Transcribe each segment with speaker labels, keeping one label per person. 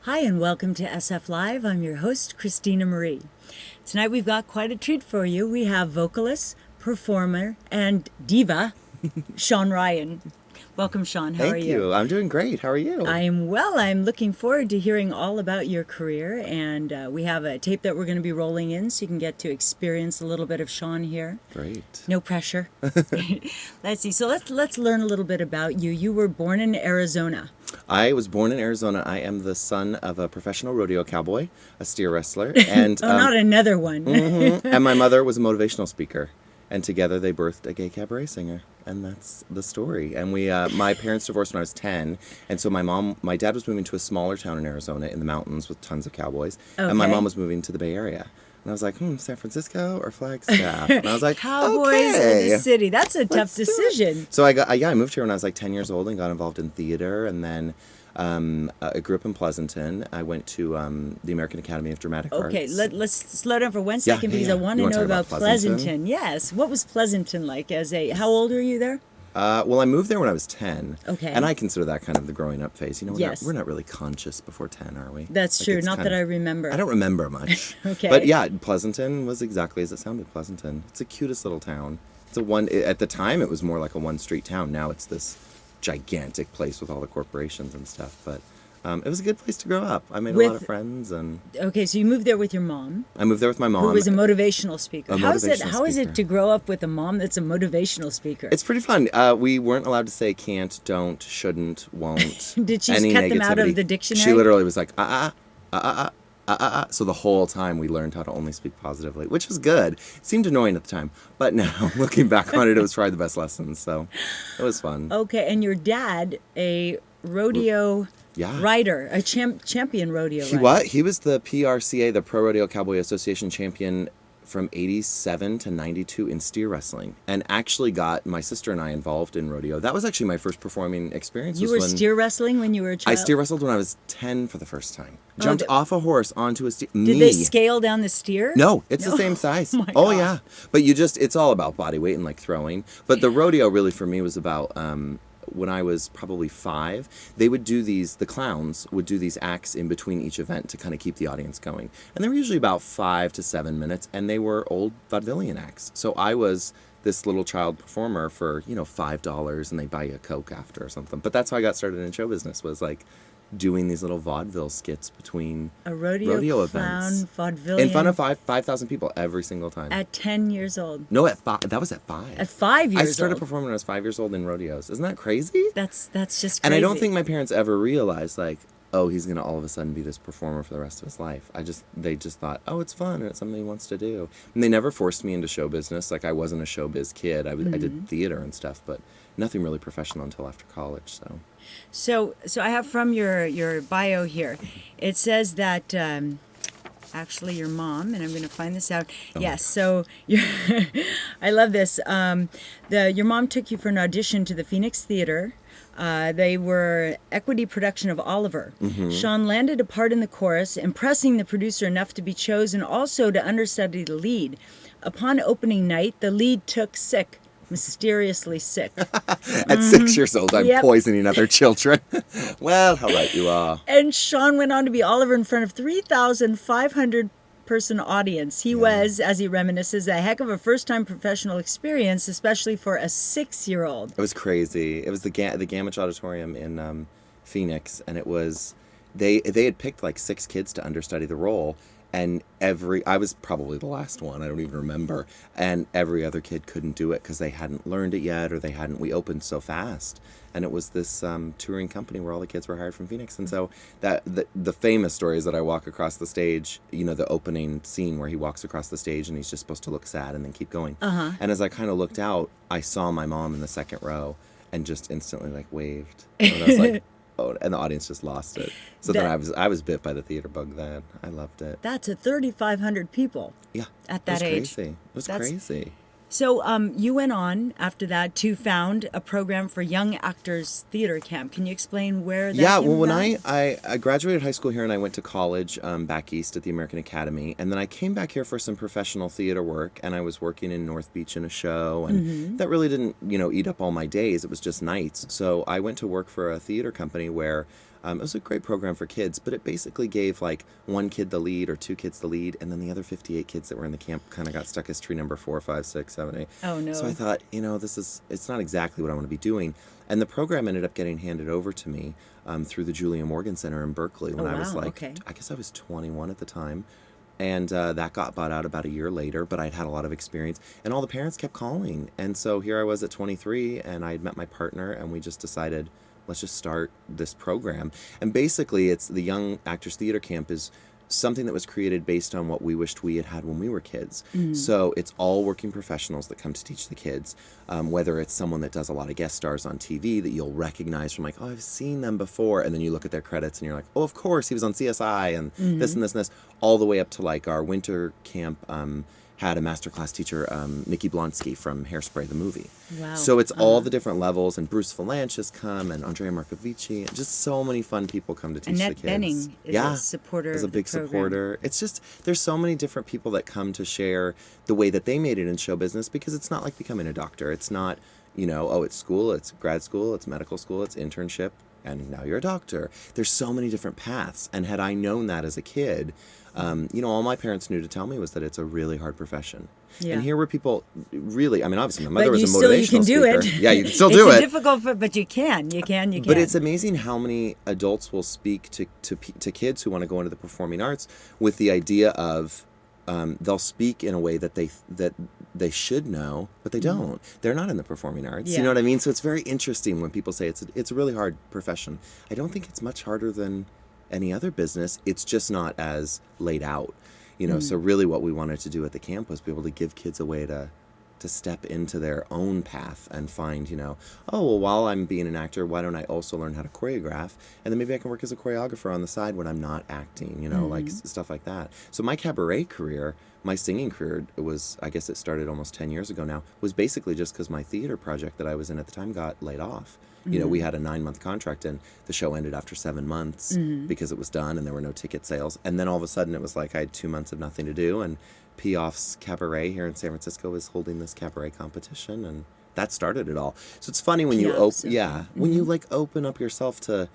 Speaker 1: Hi, and welcome to SF Live. I'm your host, Christina Marie. Tonight we've got quite a treat for you. We have vocalist, performer, and diva, Shawn Ryan. Welcome, Shawn. How are
Speaker 2: Thank
Speaker 1: you?
Speaker 2: you. I'm doing great. How are you?
Speaker 1: I'm well. I'm looking forward to hearing all about your career, and we have a tape that we're going to be rolling in so you can get to experience a little bit of Shawn here.
Speaker 2: Great.
Speaker 1: No pressure. Let's see. So let's learn a little bit about you. You were born in Arizona.
Speaker 2: I was born in Arizona. I am the son of a professional rodeo cowboy, a steer wrestler, and
Speaker 1: Not another one.
Speaker 2: and my mother was a motivational speaker. And together they birthed a gay cabaret singer, and that's the story. And my parents divorced when I was 10, and so my dad was moving to a smaller town in Arizona in the mountains with tons of cowboys, and my
Speaker 1: Okay.
Speaker 2: mom was moving to the Bay Area. And I was like, San Francisco or Flagstaff? And I was like,
Speaker 1: Cowboys
Speaker 2: okay.
Speaker 1: in the city. That's a tough
Speaker 2: Let's do it.
Speaker 1: decision.
Speaker 2: So I moved here when I was like 10 years old and got involved in theater, and then I grew up in Pleasanton. I went to the American Academy of Dramatic
Speaker 1: Okay,
Speaker 2: Arts.
Speaker 1: let's slow down for one second because I want
Speaker 2: You
Speaker 1: to
Speaker 2: wanna
Speaker 1: know
Speaker 2: talk
Speaker 1: about
Speaker 2: about
Speaker 1: Pleasanton.
Speaker 2: Pleasanton?
Speaker 1: Yes. What was Pleasanton like how old are you there?
Speaker 2: Well, I moved there when I was 10.
Speaker 1: Okay.
Speaker 2: And I consider that kind of the growing up phase. You know,
Speaker 1: Yes.
Speaker 2: we're not really conscious before 10, are we?
Speaker 1: That's
Speaker 2: Like,
Speaker 1: true.
Speaker 2: it's
Speaker 1: Not
Speaker 2: kind
Speaker 1: that I
Speaker 2: of-
Speaker 1: remember.
Speaker 2: I don't remember much.
Speaker 1: Okay.
Speaker 2: But yeah, Pleasanton was exactly as it sounded, Pleasanton. It's the cutest little town. At the time, it was more like a one-street town. Now it's this gigantic place with all the corporations and stuff. But it was a good place to grow up. I made a lot of friends, and
Speaker 1: Okay, so you moved there with your mom,
Speaker 2: I moved there with my mom.
Speaker 1: who was a motivational speaker.
Speaker 2: A
Speaker 1: How
Speaker 2: motivational
Speaker 1: is it
Speaker 2: speaker.
Speaker 1: to grow up with a mom that's a motivational speaker?
Speaker 2: It's pretty fun. We weren't allowed to say can't, don't, shouldn't, won't.
Speaker 1: Did she
Speaker 2: any
Speaker 1: cut them out of
Speaker 2: negativity.
Speaker 1: the dictionary?
Speaker 2: She literally was like, So the whole time we learned how to only speak positively, which was good. It seemed annoying at the time, but now looking back on it, it was probably the best lesson. So it was fun.
Speaker 1: Okay, and your dad, a rodeo
Speaker 2: Yeah.
Speaker 1: rider, a champion rodeo
Speaker 2: He
Speaker 1: rider.
Speaker 2: what? He was the PRCA, the Pro Rodeo Cowboy Association champion from 87 to 92 in steer wrestling, and actually got my sister and I involved in rodeo. That was actually my first performing experience.
Speaker 1: You
Speaker 2: was
Speaker 1: were
Speaker 2: when
Speaker 1: steer wrestling when you were a
Speaker 2: I
Speaker 1: child?
Speaker 2: steer wrestled when I was 10 for the first time. Jumped off a horse onto a steer.
Speaker 1: Did they scale down the steer?
Speaker 2: No, it's the same size.
Speaker 1: my
Speaker 2: Oh
Speaker 1: God.
Speaker 2: yeah. But it's all about body weight and like throwing. But the rodeo really for me was about when I was probably 5, the clowns would do these acts in between each event to kind of keep the audience going. And they were usually about 5 to 7 minutes, and they were old vaudevillian acts. So I was this little child performer for, $5, and they buy you a Coke after or something. But that's how I got started in show business, was like doing these little vaudeville skits between
Speaker 1: A rodeo clown,
Speaker 2: events.
Speaker 1: vaudevillian.
Speaker 2: In front of 5,000 people every single time.
Speaker 1: At 10 years old.
Speaker 2: No, at 5. That was at 5.
Speaker 1: At 5 years
Speaker 2: I started
Speaker 1: old.
Speaker 2: performing when I was 5 years old in rodeos. Isn't that crazy?
Speaker 1: That's just crazy.
Speaker 2: And I don't think my parents ever realized, like, oh, he's going to all of a sudden be this performer for the rest of his life. They just thought, oh, it's fun and it's something he wants to do. And they never forced me into show business. Like, I wasn't a showbiz kid. I did theater and stuff, but nothing really professional until after college, so.
Speaker 1: So I have from your bio here, it says that actually your mom, and I'm going to find this out. Yes, so I love this. Your mom took you for an audition to the Phoenix Theater. They were equity production of Oliver. Shawn landed a part in the chorus, impressing the producer enough to be chosen also to understudy the lead. Upon opening night, the lead took sick. Mysteriously sick.
Speaker 2: At 6 years old, I'm
Speaker 1: Yep.
Speaker 2: poisoning other children. Well, how right you are.
Speaker 1: And Shawn went on to be Oliver in front of 3,500 person audience. He was, as he reminisces, a heck of a first-time professional experience, especially for a 6-year-old.
Speaker 2: It was crazy. It was the Gamage Auditorium in Phoenix, and it was they had picked like 6 kids to understudy the role, and I was probably the last one. I don't even remember, and every other kid couldn't do it because they hadn't learned it yet, or we opened so fast, and it was this touring company where all the kids were hired from Phoenix, and so the famous story is that I walk across the stage, the opening scene where he walks across the stage and he's just supposed to look sad and then keep going. And as I kind of looked out, I saw my mom in the second row and just instantly like waved, and I was like, oh, and the audience just lost it. So then I was bit by the theater bug then. I loved it.
Speaker 1: That's 3,500 people.
Speaker 2: Yeah.
Speaker 1: At that age.
Speaker 2: It was crazy. It was crazy.
Speaker 1: So you went on after that to found a program for young actors theater camp. Can you explain where that came
Speaker 2: Well, when
Speaker 1: about?
Speaker 2: I graduated high school here and I went to college back east at the American Academy, and then I came back here for some professional theater work, and I was working in North Beach in a show, and that really didn't, eat up all my days. It was just nights. So I went to work for a theater company where It was a great program for kids, but it basically gave like one kid the lead or two kids the lead, and then the other 58 kids that were in the camp kind of got stuck as tree number 4, 5, 6, 7, 8.
Speaker 1: Oh, no.
Speaker 2: So I thought, it's not exactly what I want to be doing. And the program ended up getting handed over to me through the Julia Morgan Center in Berkeley when I was
Speaker 1: okay.
Speaker 2: I guess I was 21 at the time. And that got bought out about a year later, but I'd had a lot of experience. And all the parents kept calling. And so here I was at 23, and I had met my partner, and we just decided, let's just start this program. And basically, it's the Young Actors Theater Camp is something that was created based on what we wished we had had when we were kids. So it's all working professionals that come to teach the kids, whether it's someone that does a lot of guest stars on TV that you'll recognize from like, oh, I've seen them before. And then you look at their credits and you're like, oh, of course, he was on CSI and this and this and this, all the way up to like our winter camp had a masterclass teacher, Nikki Blonsky from Hairspray, the movie.
Speaker 1: Wow.
Speaker 2: So it's all the different levels, and Bruce Valanche has come, and Andrea Marcovici, and just so many fun people come to teach
Speaker 1: Annette
Speaker 2: the kids.
Speaker 1: Benning is a supporter
Speaker 2: is a
Speaker 1: of
Speaker 2: big
Speaker 1: the program.
Speaker 2: supporter. It's just, there's so many different people that come to share the way that they made it in show business, because it's not like becoming a doctor. It's not, it's school, it's grad school, it's medical school, it's internship, and now you're a doctor. There's so many different paths, and had I known that as a kid, all my parents knew to tell me was that it's a really hard profession.
Speaker 1: Yeah.
Speaker 2: And here were people really, obviously my mother was a
Speaker 1: you
Speaker 2: motivational
Speaker 1: can do
Speaker 2: speaker.
Speaker 1: it.
Speaker 2: Yeah, you can still do it.
Speaker 1: It's difficult, but you can.
Speaker 2: But it's amazing how many adults will speak to kids who want to go into the performing arts with the idea of they'll speak in a way that they should know, but they don't. They're not in the performing arts.
Speaker 1: Yeah.
Speaker 2: You know what I mean? So it's very interesting when people say it's a really hard profession. I don't think it's much harder than any other business. It's just not as laid out. So really what we wanted to do at the camp was be able to give kids a way to step into their own path and find, while I'm being an actor, why don't I also learn how to choreograph? And then maybe I can work as a choreographer on the side when I'm not acting, like stuff like that. So my cabaret career, my singing career was, I guess it started almost 10 years ago now, was basically just because my theater project that I was in at the time got laid off. We had a 9-month contract, and the show ended after 7 months because it was done and there were no ticket sales. And then all of a sudden it was like I had 2 months of nothing to do, and P-Off's Cabaret here in San Francisco was holding this cabaret competition, and that started it all. So it's funny when you when you like open up yourself to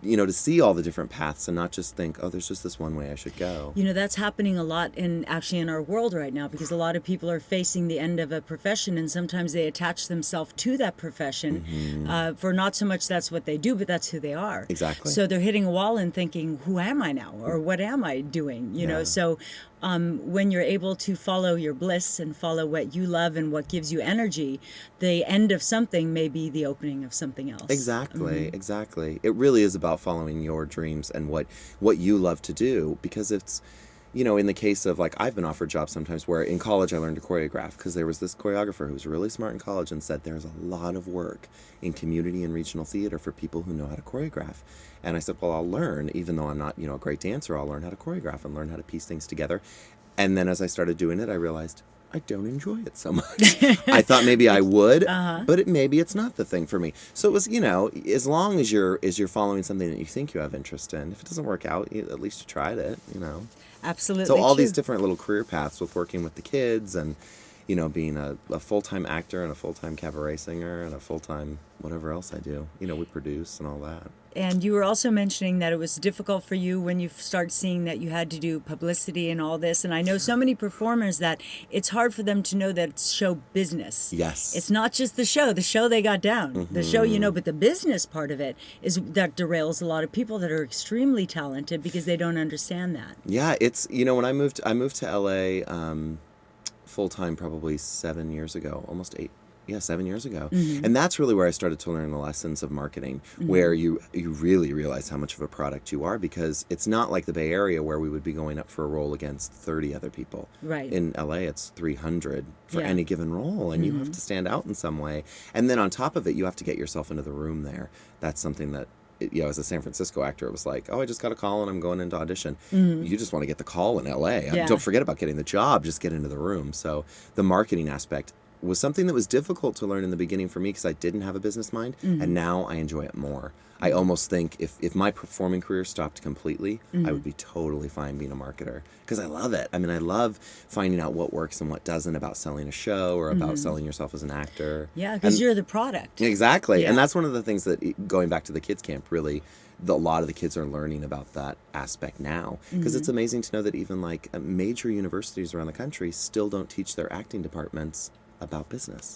Speaker 2: to see all the different paths and not just think, oh, there's just this one way I should go.
Speaker 1: That's happening a lot in our world right now, because a lot of people are facing the end of a profession, and sometimes they attach themselves to that profession for not so much that's what they do, but that's who they are.
Speaker 2: Exactly.
Speaker 1: So they're hitting a wall and thinking, who am I now? Or what am I doing? So when you're able to follow your bliss and follow what you love and what gives you energy, the end of something may be the opening of something else.
Speaker 2: Exactly, exactly. It really is about following your dreams and what you love to do, because it's, in the case of, like, I've been offered jobs sometimes where in college I learned to choreograph because there was this choreographer who was really smart in college and said there's a lot of work in community and regional theater for people who know how to choreograph. And I said, well, I'll learn, even though I'm not, a great dancer, I'll learn how to choreograph and learn how to piece things together. And then as I started doing it, I realized I don't enjoy it so much. I thought maybe I would, but maybe it's not the thing for me. So it was, as long as you're following something that you think you have interest in, if it doesn't work out, at least you tried it,
Speaker 1: Absolutely.
Speaker 2: So all these different little career paths with working with the kids and, being a full-time actor and a full-time cabaret singer and a full-time whatever else I do. We produce and all that.
Speaker 1: And you were also mentioning that it was difficult for you when you start seeing that you had to do publicity and all this. And I know so many performers that it's hard for them to know that it's show business.
Speaker 2: Yes.
Speaker 1: It's not just the show. The show they got down. The show, but the business part of it is that derails a lot of people that are extremely talented because they don't understand that.
Speaker 2: Yeah, it's, when I moved to LA full-time probably 7 years ago, almost 8. Yeah, 7 years ago. And that's really where I started to learn the lessons of marketing, where you really realize how much of a product you are, because it's not like the Bay Area where we would be going up for a role against 30 other people. Right. In LA, it's 300 for any given role, and you have to stand out in some way. And then on top of it, you have to get yourself into the room there. That's something that, as a San Francisco actor, it was like, oh, I just got a call and I'm going into audition. You just want to get the call in LA. Don't forget about getting the job, just get into the room. So the marketing aspect was something that was difficult to learn in the beginning for me because I didn't have a business mind, and now I enjoy it more. I almost think if my performing career stopped completely, I would be totally fine being a marketer because I love it. I love finding out what works and what doesn't about selling a show or about selling yourself as an actor.
Speaker 1: Yeah, because you're the product.
Speaker 2: Exactly. Yeah. And that's one of the things that, going back to the kids camp, really a lot of the kids are learning about that aspect now, because it's amazing to know that even like major universities around the country still don't teach their acting departments about business.